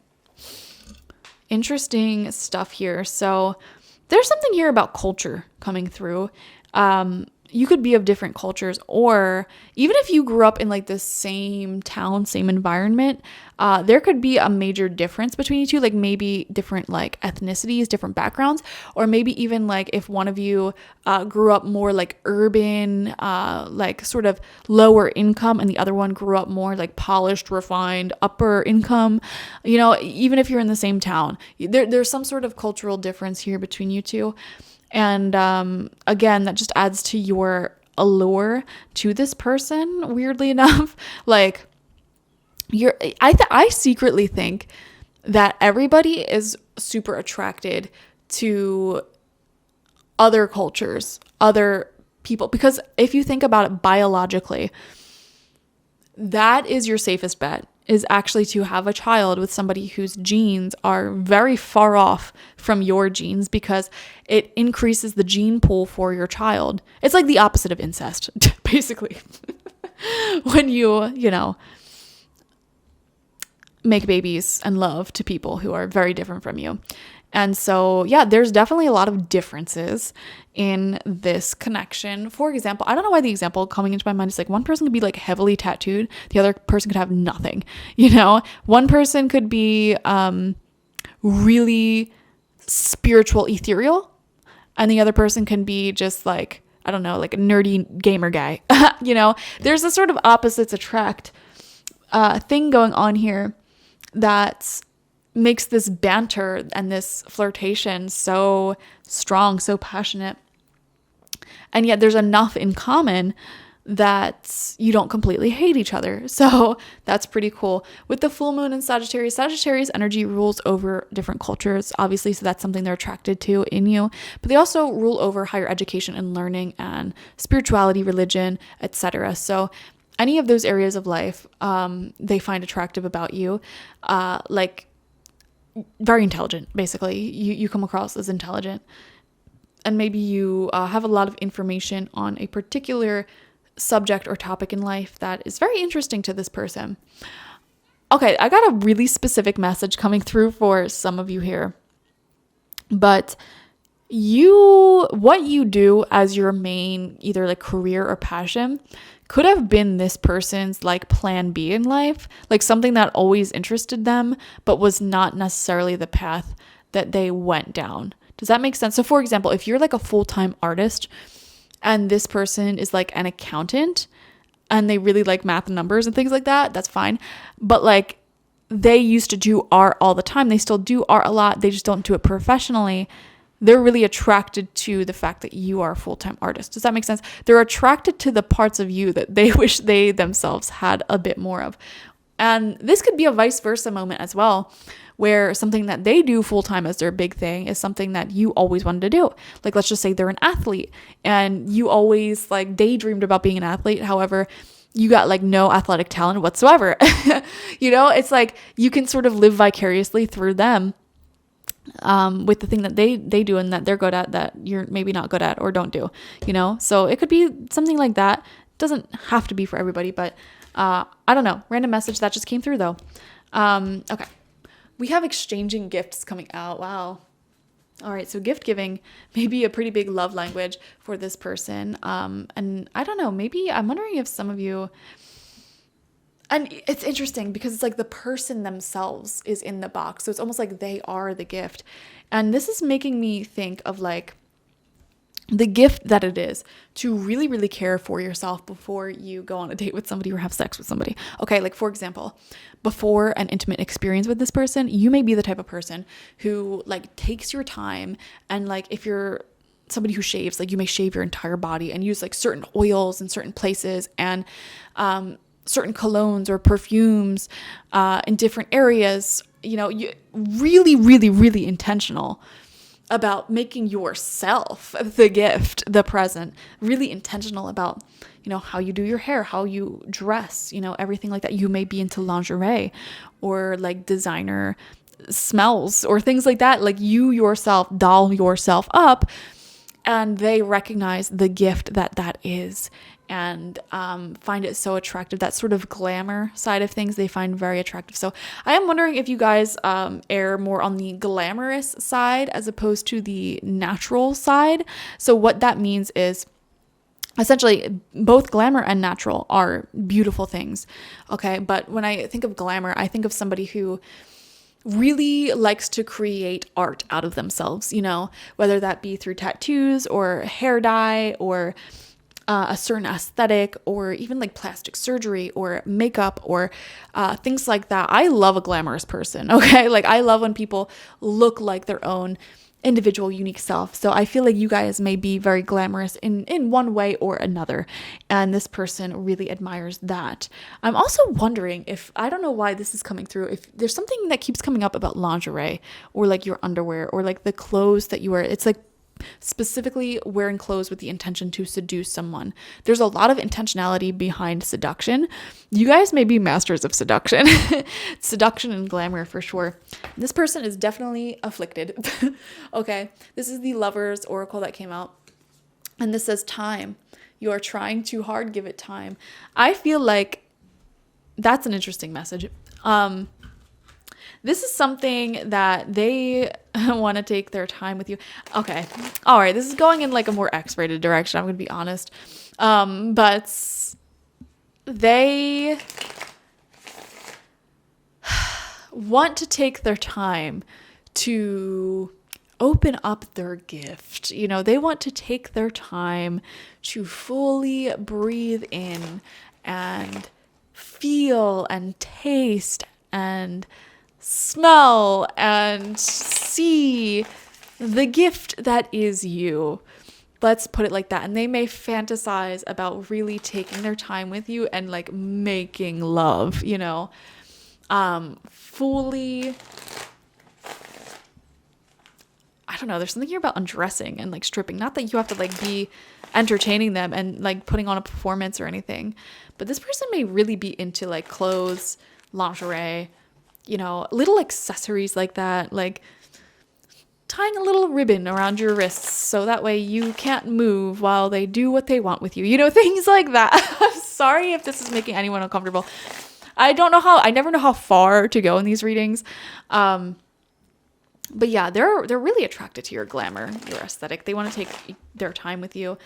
Interesting stuff here. So there's something here about culture coming through. You could be of different cultures, or even if you grew up in like the same town, same environment, there could be a major difference between you two, like maybe different like ethnicities, different backgrounds, or maybe even like if one of you grew up more like urban, like sort of lower income, and the other one grew up more like polished, refined, upper income, you know, even if you're in the same town, there's some sort of cultural difference here between you two. And again, that just adds to your allure to this person, weirdly enough. Like I secretly think that everybody is super attracted to other cultures, other people, because if you think about it biologically, that is your safest bet, is actually to have a child with somebody whose genes are very far off from your genes, because it increases the gene pool for your child. It's like the opposite of incest, basically. When you know, make babies and love to people who are very different from you. And so, yeah, there's definitely a lot of differences in this connection. For example, I don't know why the example coming into my mind is like one person could be like heavily tattooed. The other person could have nothing, you know? One person could be really spiritual, ethereal. And the other person can be just like, I don't know, like a nerdy gamer guy. You know, there's a sort of opposites attract thing going on here that makes this banter and this flirtation so strong, so passionate. And yet there's enough in common that you don't completely hate each other. So that's pretty cool. With the full moon in Sagittarius, Sagittarius energy rules over different cultures, obviously, so that's something they're attracted to in you. But they also rule over higher education and learning and spirituality, religion, etc. So any of those areas of life, they find attractive about you. Like very intelligent, basically. You come across as intelligent, and maybe you have a lot of information on a particular subject or topic in life that is very interesting to this person. Okay, I got a really specific message coming through for some of you here, but what you do as your main either like career or passion could have been this person's like plan B in life, like something that always interested them, but was not necessarily the path that they went down. Does that make sense? So for example, if you're like a full-time artist and this person is like an accountant and they really like math and numbers and things like that, that's fine. But like they used to do art all the time. They still do art a lot. They just don't do it professionally. They're really attracted to the fact that you are a full-time artist. Does that make sense? They're attracted to the parts of you that they wish they themselves had a bit more of. And this could be a vice versa moment as well, where something that they do full-time as their big thing is something that you always wanted to do. Like, let's just say they're an athlete and you always like daydreamed about being an athlete. However, you got like no athletic talent whatsoever. You know, it's like you can sort of live vicariously through them with the thing that they do and that they're good at that you're maybe not good at or don't do, you know? So it could be something like that. It doesn't have to be for everybody, but I don't know. Random message that just came through though. Okay. We have exchanging gifts coming out. Wow. All right, so gift giving may be a pretty big love language for this person. And I don't know, maybe I'm wondering if some of you, and it's interesting because it's like the person themselves is in the box. So it's almost like they are the gift. And this is making me think of like the gift that it is to really, really care for yourself before you go on a date with somebody or have sex with somebody. Okay, like for example, before an intimate experience with this person, you may be the type of person who like takes your time, and like if you're somebody who shaves, like you may shave your entire body and use like certain oils in certain places and certain colognes or perfumes in different areas. You know, you really, really, really intentional about making yourself the gift, the present, really intentional about, you know, how you do your hair, how you dress, you know, everything like that. You may be into lingerie or like designer smells or things like that. Like you yourself doll yourself up, and they recognize the gift that that is, and find it so attractive. That sort of glamour side of things they find very attractive. So I am wondering if you guys err more on the glamorous side as opposed to the natural side. So what that means is essentially both glamour and natural are beautiful things. Okay, but when I think of glamour, I think of somebody who really likes to create art out of themselves, you know, whether that be through tattoos or hair dye or a certain aesthetic or even like plastic surgery or makeup or things like that. I love a glamorous person, okay? Like I love when people look like their own individual unique self. So I feel like you guys may be very glamorous in one way or another, and this person really admires that. I'm also wondering if, I don't know why this is coming through, if there's something that keeps coming up about lingerie or like your underwear or like the clothes that you wear. It's like specifically wearing clothes with the intention to seduce someone. There's a lot of intentionality behind seduction. You guys may be masters of seduction. Seduction and glamour for sure. This person is definitely afflicted. Okay, this is the Lovers Oracle that came out, and this says time. You are trying too hard, give it time. I feel like that's an interesting message. This is something that they want to take their time with you. Okay. All right. This is going in like a more X-rated direction. I'm going to be honest. But they want to take their time to open up their gift. You know, they want to take their time to fully breathe in and feel and taste and smell and see the gift that is you. Let's put it like that. And they may fantasize about really taking their time with you and like making love, you know, fully. I don't know. There's something here about undressing and like stripping. Not that you have to like be entertaining them and like putting on a performance or anything, but this person may really be into like clothes, lingerie, you know, little accessories like that, like tying a little ribbon around your wrists so that way you can't move while they do what they want with you, you know, things like that. I'm sorry if this is making anyone uncomfortable. I never know how far to go in these readings. But yeah, they're really attracted to your glamour, your aesthetic. They want to take their time with you.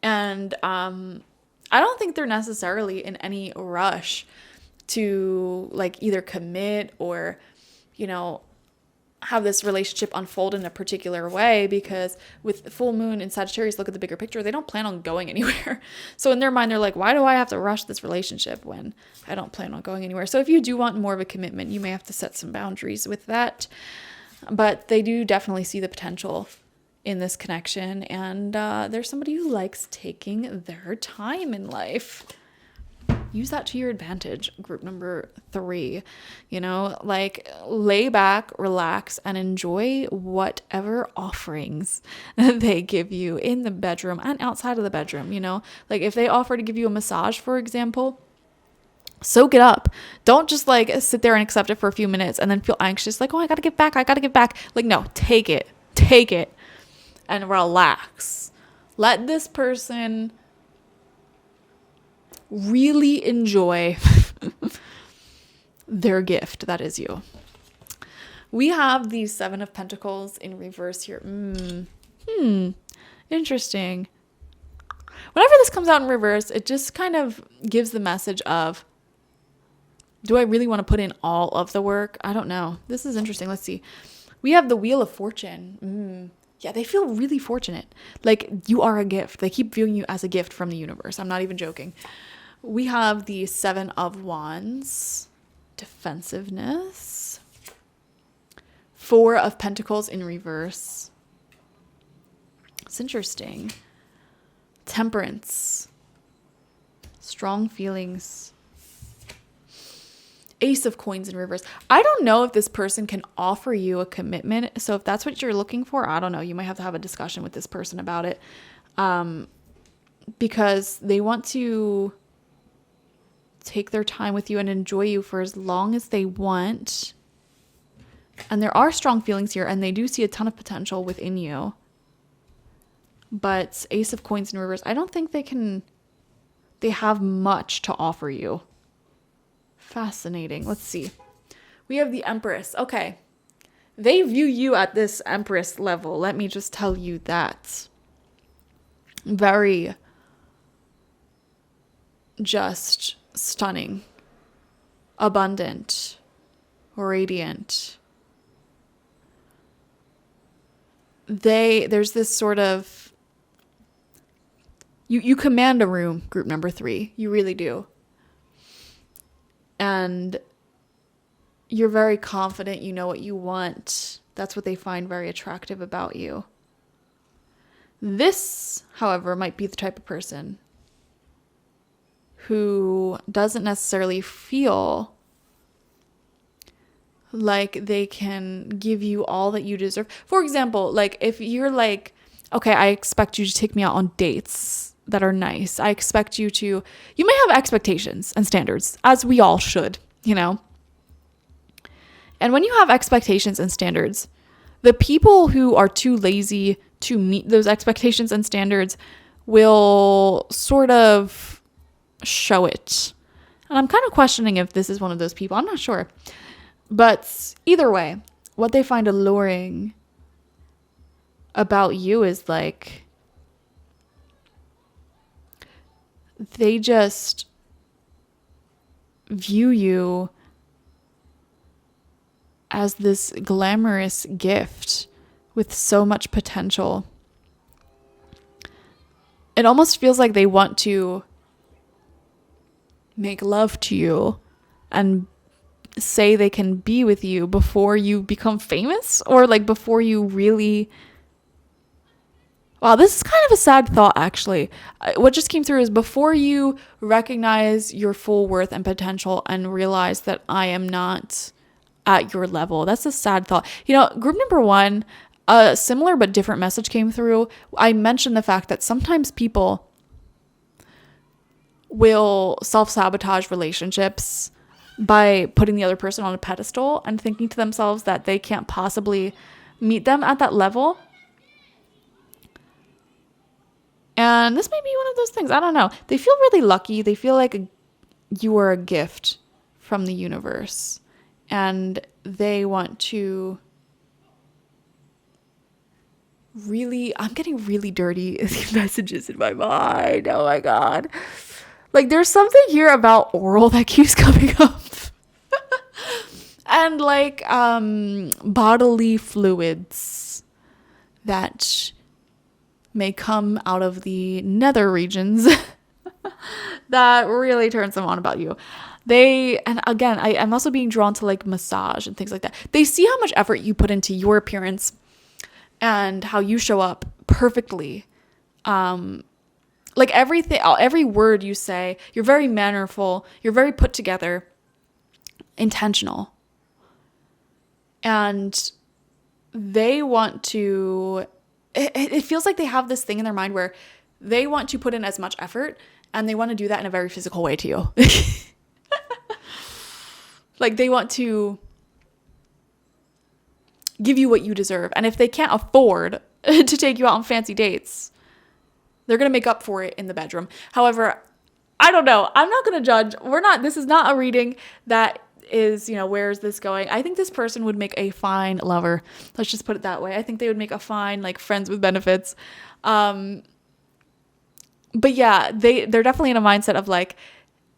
And I don't think they're necessarily in any rush to like either commit or, you know, have this relationship unfold in a particular way, because with full moon in Sagittarius, look at the bigger picture, they don't plan on going anywhere. So in their mind, they're like, why do I have to rush this relationship when I don't plan on going anywhere? So if you do want more of a commitment, you may have to set some boundaries with that. But they do definitely see the potential in this connection. And there's somebody who likes taking their time in life. Use that to your advantage. Group number 3, you know, like lay back, relax, and enjoy whatever offerings they give you in the bedroom and outside of the bedroom. You know, like if they offer to give you a massage, for example, soak it up. Don't just like sit there and accept it for a few minutes and then feel anxious, like, oh, I gotta get back. Like, no, take it and relax. Let this person really enjoy their gift that is you. We have the Seven of Pentacles in reverse here. Interesting. Whenever this comes out in reverse, it just kind of gives the message of, do I really want to put in all of the work? I don't know. This is interesting. Let's see. We have the Wheel of Fortune. Yeah, they feel really fortunate. Like you are a gift. They keep viewing you as a gift from the universe. I'm not even joking. We have the Seven of Wands. Defensiveness. Four of Pentacles in reverse. It's interesting. Temperance. Strong feelings. Ace of Coins in reverse. I don't know if this person can offer you a commitment. So if that's what you're looking for, I don't know. You might have to have a discussion with this person about it. Because they want to take their time with you and enjoy you for as long as they want. And there are strong feelings here, and they do see a ton of potential within you. But Ace of Coins in reverse, I don't think they have much to offer you. Fascinating. Let's see. We have the Empress. Okay. They view you at this Empress level. Let me just tell you that. Very just stunning. Abundant. Radiant. There's this sort of, you command a room, group number 3. You really do. And you're very confident. You know what you want. That's what they find very attractive about you. This, however, might be the type of person who doesn't necessarily feel like they can give you all that you deserve. For example, like if you're like, okay, I expect you to take me out on dates that are nice. I expect you may have expectations and standards, as we all should, you know? And when you have expectations and standards, the people who are too lazy to meet those expectations and standards will sort of show it. And I'm kind of questioning if this is one of those people. I'm not sure. But either way, what they find alluring about you is like, they just view you as this glamorous gift with so much potential. It almost feels like they want to make love to you and say they can be with you before you become famous, or like before you really... Wow, this is kind of a sad thought, actually. What just came through is before you recognize your full worth and potential and realize that I am not at your level. That's a sad thought. You know, group number 1, a similar but different message came through. I mentioned the fact that sometimes people will self-sabotage relationships by putting the other person on a pedestal and thinking to themselves that they can't possibly meet them at that level. And this may be one of those things. I don't know. They feel really lucky. They feel like you are a gift from the universe. And they want to really... I'm getting really dirty messages in my mind. Oh my God. Like there's something here about oral that keeps coming up. And like bodily fluids that may come out of the nether regions that really turns them on about you. And again, I'm also being drawn to like massage and things like that. They see how much effort you put into your appearance and how you show up perfectly. Like everything, every word you say, you're very mannerful, you're very put together, intentional. And they want to... It feels like they have this thing in their mind where they want to put in as much effort and they want to do that in a very physical way to you. Like they want to give you what you deserve. And if they can't afford to take you out on fancy dates, they're going to make up for it in the bedroom. However, I don't know. I'm not going to judge. This is not a reading that is, where is this going? I think this person would make a fine lover. Let's just put it that way. I think they would make a fine, like, friends with benefits. But yeah, they're definitely in a mindset of like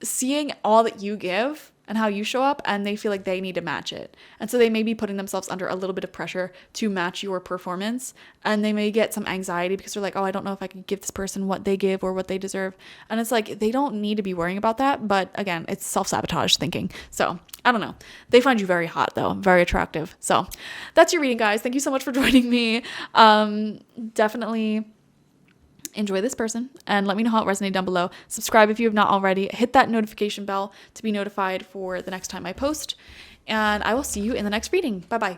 seeing all that you give and how you show up, and they feel like they need to match it. And so they may be putting themselves under a little bit of pressure to match your performance, and they may get some anxiety because they're like, oh, I don't know if I can give this person what they give or what they deserve. And it's like, they don't need to be worrying about that. But again, it's self-sabotage thinking. So I don't know. They find you very hot though, very attractive. So that's your reading, guys. Thank you so much for joining me. Definitely enjoy this person and let me know how it resonated down below. Subscribe if you have not already. Hit that notification bell to be notified for the next time I post. And I will see you in the next reading. Bye-bye.